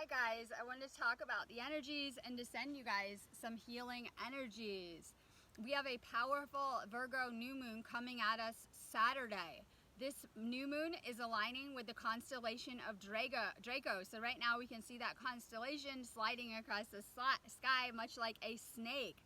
Hi guys, I wanted to talk about the energies and to send you guys some healing energies. We have a powerful Virgo new moon coming at us Saturday. This new moon is aligning with the constellation of Draco. So right now we can see that constellation sliding across the sky much like a snake.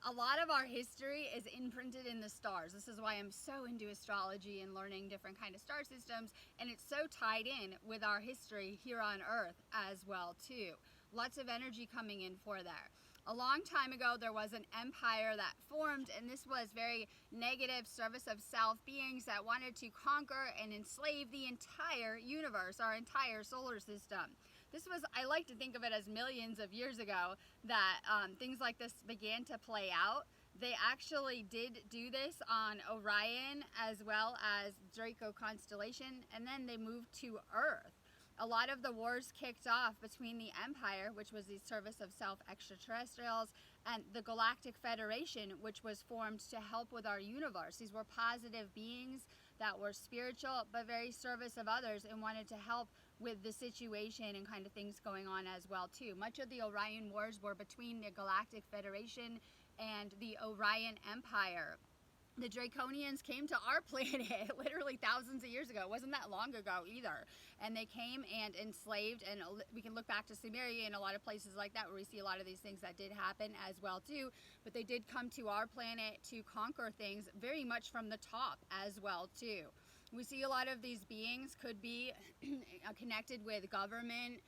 A lot of our history is imprinted in the stars. This is why I'm so into astrology and learning different kind of star systems, and it's so tied in with our history here on Earth as well too. Lots of energy coming in for there. A long time ago there was an empire that formed, and this was very negative service of self beings that wanted to conquer and enslave the entire universe, our entire solar system. This was, I like to think of it as millions of years ago that things like this began to play out. They actually did do this on Orion as well as Draco constellation, and then they moved to Earth. A lot of the wars kicked off between the Empire, which was the service of self extraterrestrials, and the Galactic Federation, which was formed to help with our universe. These were positive beings that were spiritual but very service of others and wanted to help with the situation and kind of things going on as well too. Much of the Orion Wars were between the Galactic Federation and the Orion Empire. The Draconians came to our planet literally thousands of years ago. It wasn't that long ago either. And they came and enslaved, and we can look back to Sumeria and a lot of places like that where we see a lot of these things that did happen as well too. But they did come to our planet to conquer things very much from the top as well too. We see a lot of these beings could be connected with government,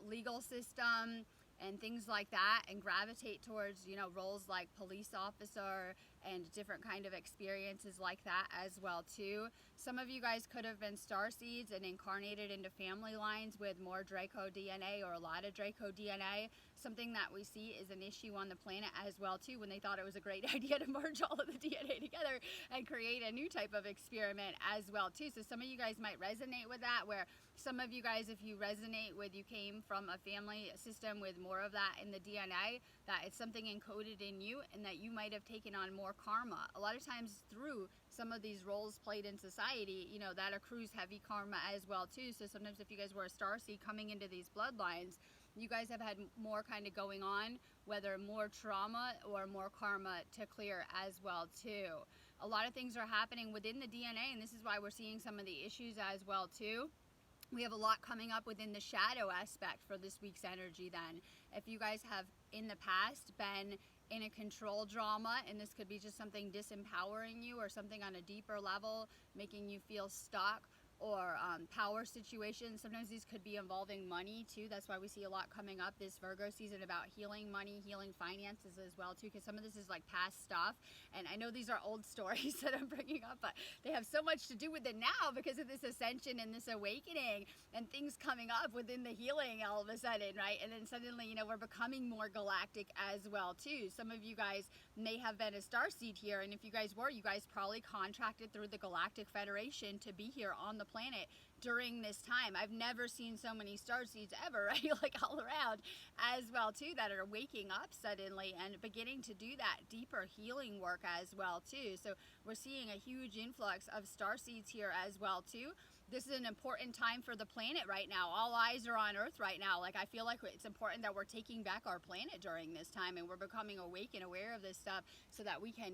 legal system, and things like that, and gravitate towards, you know, roles like police officer and different kind of experiences like that as well too. Some of you guys could have been star seeds and incarnated into family lines with more Draco DNA or a lot of Draco DNA. Something that we see is an issue on the planet as well too, when they thought it was a great idea to merge all of the DNA together and create a new type of experiment as well too. So some of you guys might resonate with that, where some of you guys, if you resonate with, you came from a family system with more of that in the DNA, that it's something encoded in you and that you might have taken on more karma. A lot of times through some of these roles played in society, you know, that accrues heavy karma as well too. So sometimes if you guys were a starseed coming into these bloodlines, you guys have had more kind of going on, whether more trauma or more karma to clear as well too. A lot of things are happening within the DNA, and this is why we're seeing some of the issues as well too. We have a lot coming up within the shadow aspect for this week's energy then. If you guys have in the past been in a control drama, and this could be just something disempowering you or something on a deeper level, making you feel stuck, or power situations. Sometimes these could be involving money too. That's why we see a lot coming up this Virgo season about healing money, healing finances as well too, because some of this is like past stuff. And I know these are old stories that I'm bringing up, but they have so much to do with it now because of this ascension and this awakening and things coming up within the healing all of a sudden, right? And then suddenly, you know, we're becoming more galactic as well too. Some of you guys may have been a starseed here, and if you guys were, you guys probably contracted through the Galactic Federation to be here on the planet during this time. I've never seen so many starseeds ever, right? Like all around as well too, that are waking up suddenly and beginning to do that deeper healing work as well too. So we're seeing a huge influx of starseeds here as well too. This is an important time for the planet right now. All eyes are on Earth right now. Like, I feel like it's important that we're taking back our planet during this time, and we're becoming awake and aware of this stuff so that we can,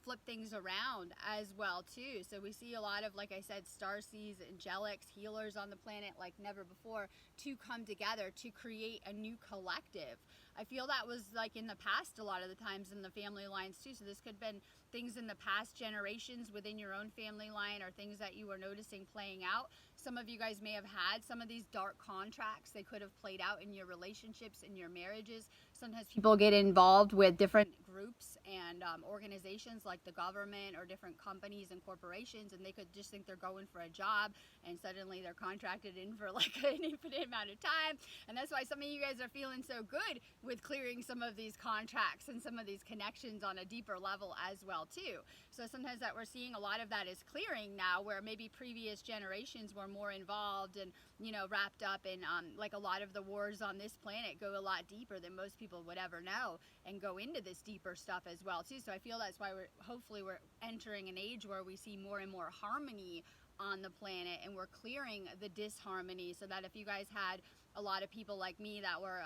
flip things around as well too. So we see a lot of, like I said, starseeds, angelics, healers on the planet like never before to come together to create a new collective. I feel that was like in the past a lot of the times in the family lines too. So this could have been things in the past generations within your own family line, or things that you were noticing playing out. Some of you guys may have had some of these dark contracts. They could have played out in your relationships, in your marriages. Sometimes people get involved with different groups and organizations like the government or different companies and corporations, and they could just think they're going for a job, and suddenly they're contracted in for like an infinite amount of time. And that's why some of you guys are feeling so good with clearing some of these contracts and some of these connections on a deeper level as well too. So sometimes that we're seeing a lot of that is clearing now, where maybe previous generations were more involved and, you know, wrapped up in like a lot of the wars on this planet go a lot deeper than most people would ever know, and go into this deeper stuff as well too. So I feel that's why hopefully we're entering an age where we see more and more harmony on the planet, and we're clearing the disharmony, so that if you guys had a lot of people like me that were,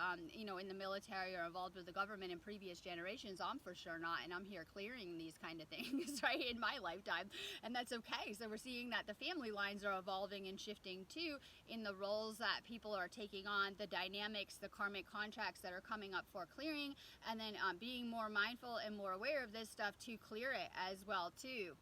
in the military or involved with the government in previous generations, I'm for sure not, and I'm here clearing these kind of things, right, in my lifetime, and that's okay. So we're seeing that the family lines are evolving and shifting too, in the roles that people are taking on, the dynamics, the karmic contracts that are coming up for clearing, and then being more mindful and more aware of this stuff to clear it as well too.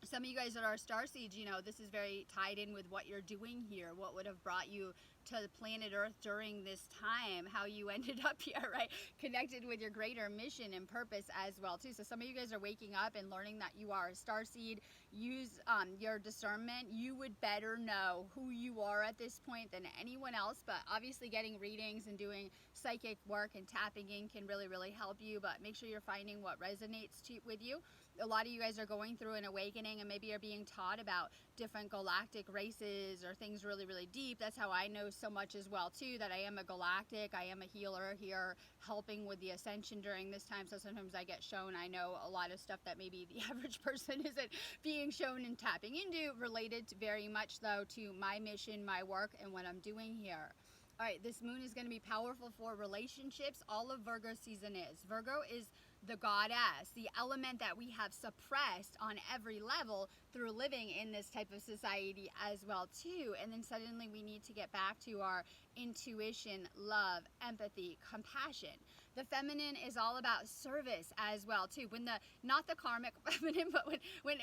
Some of you guys that are starseeds, this is very tied in with what you're doing here, what would have brought you to the planet Earth during this time, how you ended up here, right? Connected with your greater mission and purpose as well too. So some of you guys are waking up and learning that you are a starseed. Use your discernment. You would better know who you are at this point than anyone else, but obviously getting readings and doing psychic work and tapping in can really, really help you, but make sure you're finding what resonates with you. A lot of you guys are going through an awakening, and maybe you're being taught about different galactic races or things really, really deep. That's how I know so much as well too, that I am a galactic, I am a healer here helping with the ascension during this time. So sometimes I get shown, I know a lot of stuff that maybe the average person isn't being shown and tapping into, related to very much though to my mission, my work, and what I'm doing here. All right, this moon is going to be powerful for relationships. All of Virgo season is. Virgo is the goddess, the element that we have suppressed on every level through living in this type of society as well too. And then suddenly we need to get back to our intuition, love, empathy, compassion. The feminine is all about service as well too. When not the karmic feminine, but when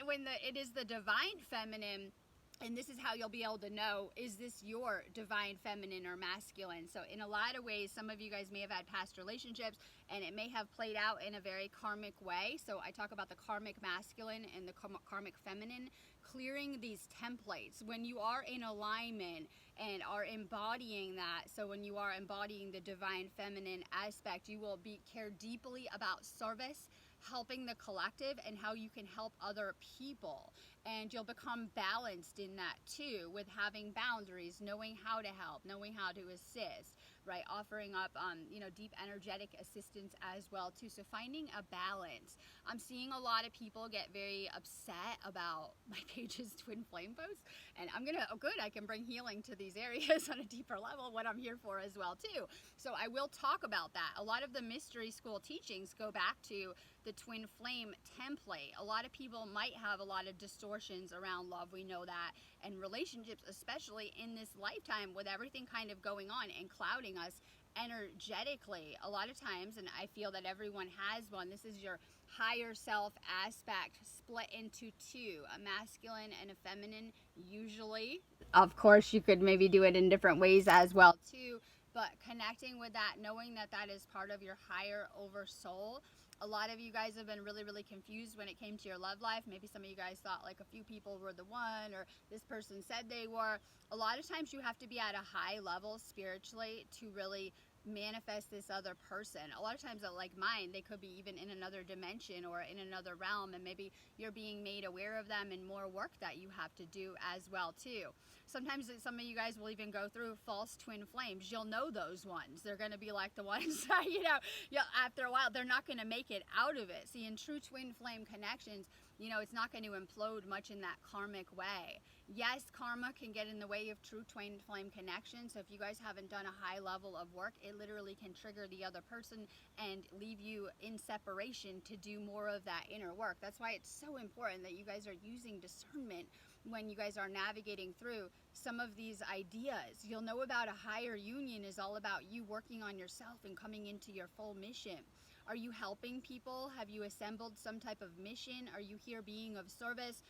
it is the divine feminine. And this is how you'll be able to know, is this your divine feminine or masculine? So in a lot of ways, some of you guys may have had past relationships and it may have played out in a very karmic way. So I talk about the karmic masculine and the karmic feminine, clearing these templates. When you are in alignment and are embodying that, so when you are embodying the divine feminine aspect, you will care deeply about service, helping the collective, and how you can help other people. And you'll become balanced in that too, with having boundaries, knowing how to help, knowing how to assist, right? Offering up, deep energetic assistance as well too. So finding a balance. I'm seeing a lot of people get very upset about my page's twin flame posts, and I can bring healing to these areas on a deeper level, what I'm here for as well too. So I will talk about that. A lot of the mystery school teachings go back to the twin flame template. A lot of people might have a lot of distortions around love, we know that, and relationships, especially in this lifetime with everything kind of going on and clouding us energetically a lot of times. And I feel that everyone has one. This is your higher self aspect split into two, a masculine and a feminine usually. Of course you could maybe do it in different ways as well too, but connecting with that, knowing that that is part of your higher over soul. A lot of you guys have been really, really confused when it came to your love life. Maybe some of you guys thought like a few people were the one, or this person said they were. A lot of times you have to be at a high level spiritually to really manifest this other person. A lot of times, like mine, they could be even in another dimension or in another realm, and maybe you're being made aware of them and more work that you have to do as well too. Sometimes some of you guys will even go through false twin flames. You'll know those ones. They're going to be like the ones that, after a while, they're not going to make it out of it. See, in true twin flame connections, it's not going to implode much in that karmic way. Yes, karma can get in the way of true twin flame connection. So if you guys haven't done a high level of work, it literally can trigger the other person and leave you in separation to do more of that inner work. That's why it's so important that you guys are using discernment when you guys are navigating through some of these ideas. You'll know about a higher union is all about you working on yourself and coming into your full mission. Are you helping people? Have you assembled some type of mission? Are you here being of service?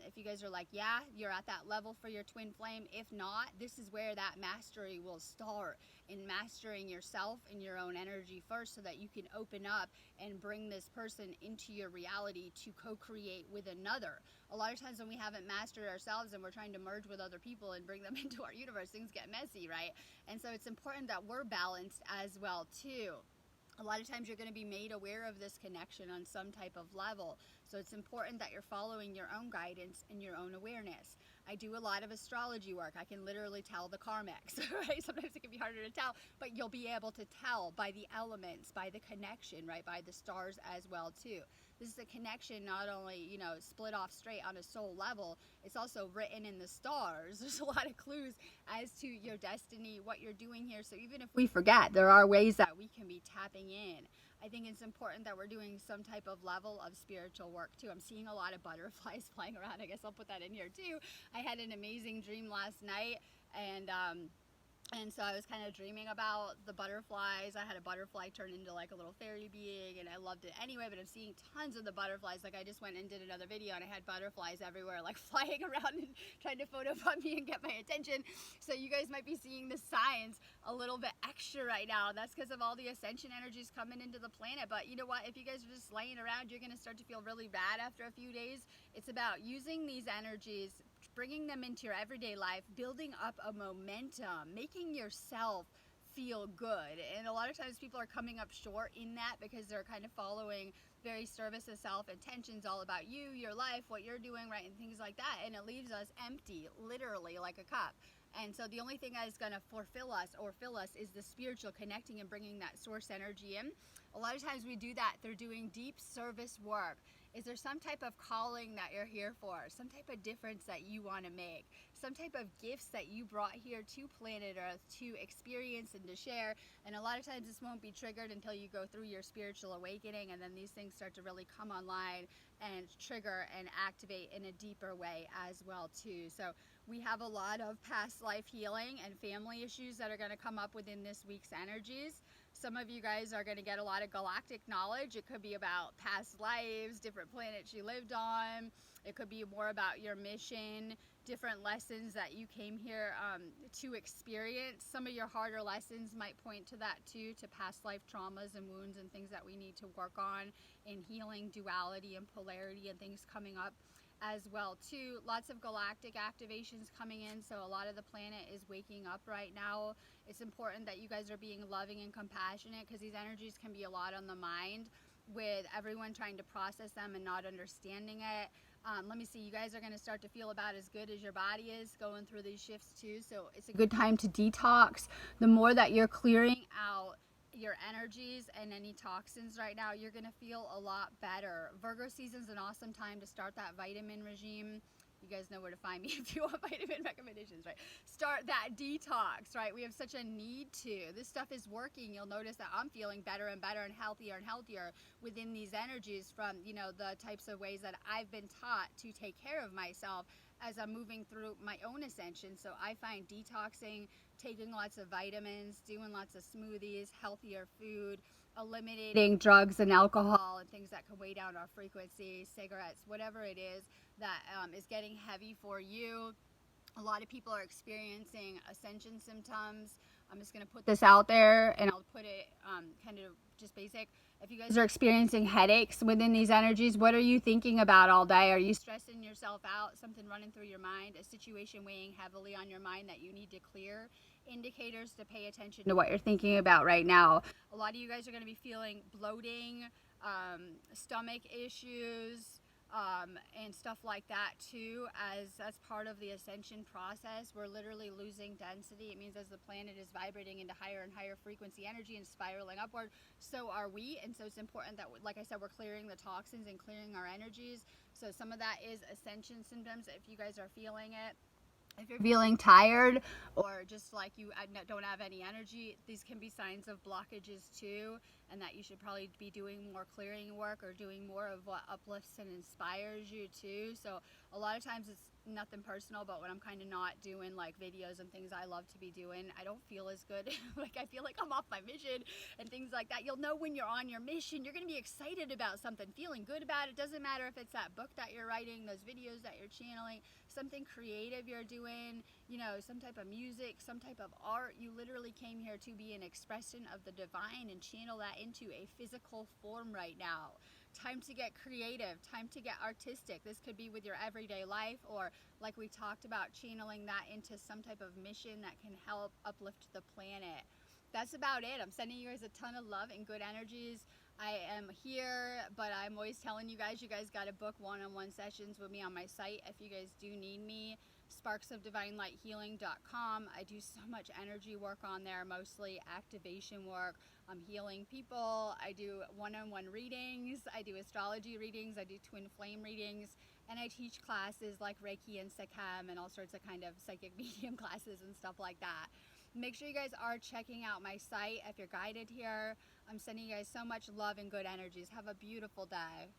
If you guys are like, yeah, you're at that level for your twin flame. If not, this is where that mastery will start, in mastering yourself and your own energy first, so that you can open up and bring this person into your reality to co-create with another. A lot of times when we haven't mastered ourselves and we're trying to merge with other people and bring them into our universe, things get messy, right? And so it's important that we're balanced as well too. A lot of times you're going to be made aware of this connection on some type of level. So it's important that you're following your own guidance and your own awareness. I do a lot of astrology work. I can literally tell the karmics, right? Sometimes it can be harder to tell, but you'll be able to tell by the elements, by the connection, right? By the stars as well too. This is a connection not only, you know, split off straight on a soul level, it's also written in the stars. There's a lot of clues as to your destiny, what you're doing here. So even if we forget, there are ways that we can be tapping in. I think it's important that we're doing some type of level of spiritual work too. I'm seeing a lot of butterflies flying around. I guess I'll put that in here too. I had an amazing dream last night, and so I was kind of dreaming about the butterflies. I had a butterfly turn into like a little fairy being, and I loved it anyway, but I'm seeing tons of the butterflies. Like I just went and did another video and I had butterflies everywhere, like flying around and trying to photobomb me and get my attention. So you guys might be seeing the signs a little bit extra right now. That's because of all the ascension energies coming into the planet. But you know what? If you guys are just laying around, you're going to start to feel really bad after a few days. It's about using these energies, bringing them into your everyday life, building up a momentum, making yourself feel good. And a lot of times people are coming up short in that because they're kind of following very service of self intentions, all about you, your life, what you're doing, right, and things like that. And it leaves us empty, literally like a cup. And so the only thing that is going to fulfill us or fill us is the spiritual connecting and bringing that source energy in. A lot of times we do that through doing deep service work. Is there some type of calling that you're here for? Some type of difference that you want to make? Some type of gifts that you brought here to planet Earth to experience and to share? And a lot of times this won't be triggered until you go through your spiritual awakening, and then these things start to really come online and trigger and activate in a deeper way as well too. So we have a lot of past life healing and family issues that are going to come up within this week's energies. Some of you guys are going to get a lot of galactic knowledge. It could be about past lives, different planets you lived on. It could be more about your mission, different lessons that you came here to experience. Some of your harder lessons might point to that too, to past life traumas and wounds and things that we need to work on in healing duality and polarity and things coming up as well too. Lots of galactic activations coming in, so a lot of the planet is waking up right now. It's important that you guys are being loving and compassionate, because these energies can be a lot on the mind with everyone trying to process them and not understanding it. Let me see, you guys are going to start to feel about as good as your body is going through these shifts too, so it's a good time to detox. The more that you're clearing out your energies and any toxins right now, you're going to feel a lot better. Virgo season's an awesome time to start that vitamin regime. You guys know where to find me if you want vitamin recommendations, right? Start that detox, right? We have such a need to. This stuff is working. You'll notice that I'm feeling better and better and healthier within these energies from, you know, the types of ways that I've been taught to take care of myself as I'm moving through my own ascension. So I find detoxing, taking lots of vitamins, doing lots of smoothies, healthier food, eliminating drugs and alcohol and things that can weigh down our frequency, cigarettes, whatever it is that is getting heavy for you. A lot of people are experiencing ascension symptoms. I'm just going to put this out there, and I'll put it kind of just basic. If you guys are experiencing headaches within these energies, what are you thinking about all day? Are you stressing yourself out? Something running through your mind? A situation weighing heavily on your mind that you need to clear? Indicators to pay attention to what you're thinking about right now. A lot of you guys are going to be feeling bloating, stomach issues, and stuff like that too, as part of the ascension process. We're literally losing density. It means as the planet is vibrating into higher and higher frequency energy and spiraling upward, so are we. And so it's important that, like I said, we're clearing the toxins and clearing our energies. So some of that is ascension symptoms if you guys are feeling it. If you're feeling tired or just like you don't have any energy, these can be signs of blockages too, and that you should probably be doing more clearing work or doing more of what uplifts and inspires you too. So a lot of times it's nothing personal, but when I'm kind of not doing like videos and things I love to be doing, I don't feel as good. Like I feel like I'm off my mission and things like that. You'll know when you're on your mission. You're going to be excited about something, feeling good about it. Doesn't matter if it's that book that you're writing, those videos that you're channeling, something creative you're doing, you know, some type of music, some type of art. You literally came here to be an expression of the divine and channel that into a physical form right now. Time to get creative, time to get artistic. This could be with your everyday life, or like we talked about, channeling that into some type of mission that can help uplift the planet. That's about it. I'm sending you guys a ton of love and good energies. I am here, but I'm always telling you guys got to book one-on-one sessions with me on my site if you guys do need me. sparksofdivinelightshealing.com. I do so much energy work on there, mostly activation work. I'm healing people. I do one-on-one readings. I do astrology readings. I do twin flame readings. And I teach classes like Reiki and Sekhem and all sorts of kind of psychic medium classes and stuff like that. Make sure you guys are checking out my site if you're guided here. I'm sending you guys so much love and good energies. Have a beautiful day.